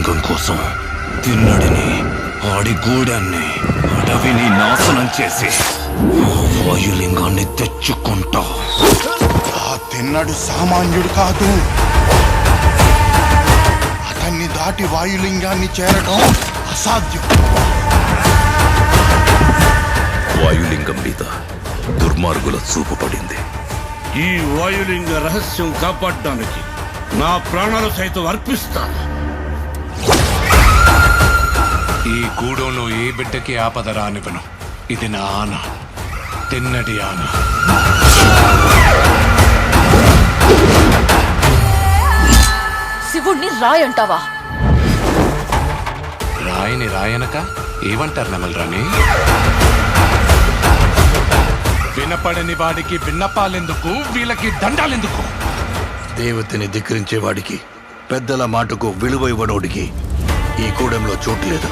వాయులింగం కోసం తిన్నడిని, ఆడి గూడాన్ని, అడవిని నాశనం చేసి ఆ వాయులింగాన్ని తెచ్చుకుంటా. ఆ తిన్నడు సామాన్యుడు కాదు. అతన్ని దాటి వాయులింగాన్ని చేరడం అసాధ్యం. వాయులింగం మీద దుర్మార్గుల చూపు పడింది. ఈ వాయులింగ రహస్యం కాపాడడానికి నా ప్రాణాలు సైతం అర్పిస్తాను. ఈ గూడెంలో ఏ బిడ్డకి ఆపద రానివ్వను. ఇది నా ఆన, తిన్నడి ఆన. శివుణ్ణి రాయంటావా? రాయిని రాయనక ఏమంటారు నెమలరాని? వినపడని వాడికి విన్నపాలెందుకు, వీళ్ళకి దండాలెందుకు? దేవతని ధిక్కరించేవాడికి, పెద్దల మాటకు విలువ ఇవ్వనోడికి ఈ కూడెంలో చోటు లేదు.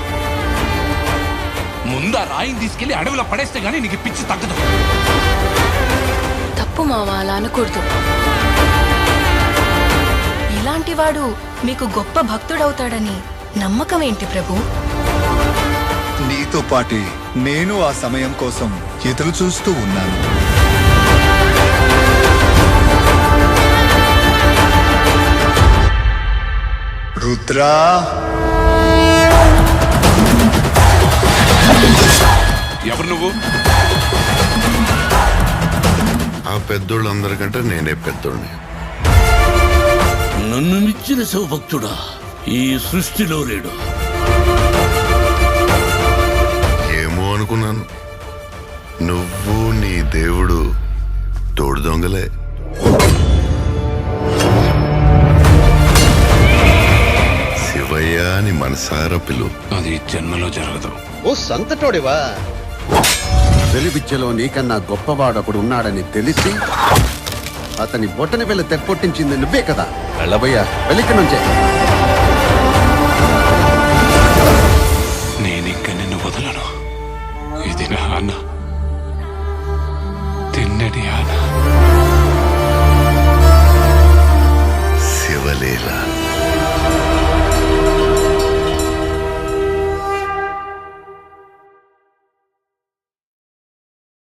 ముందా రాయిని తీసుకెళ్లి అడవిలో పడేస్తే గానీ నీకు పిచ్చి తగ్గదు. తప్పు మావా, అలా అనకూడదు. ఇలాంటి వాడు మీకు గొప్ప భక్తుడవుతాడని నమ్మకం ఏంటి ప్రభు? నీతో పాటి నేను ఆ సమయం కోసం ఎదురు చూస్తూ ఉన్నాను. రుద్రా, ఎవరు నువ్వు? ఆ పెద్దోళ్ళందరికంటే నేనే పెద్దోడిని. నన్ను మించిన శివభక్తుడా ఈ సృష్టిలో లేడు. ఏమో అనుకున్నాను. నువ్వు నీ దేవుడు తోడు దొంగలే. శివయ్య అని మనసారా పిలు. అది జన్మలో జరగదు. ఓ సంతటోడివా? వెలివిద్యలో నీకన్నా గొప్పవాడొకడు ఉన్నాడని తెలిసి అతని బొట్టని వెళ్ళి తెప్పొట్టించింది నువ్వే కదా. వెళ్ళబోయ్యా, వెళ్ళిక్కడి నుంచే. నేనింక నిన్ను వదలను. ఇది నా ఆన, తిన్నడి ఆన. శివలీల.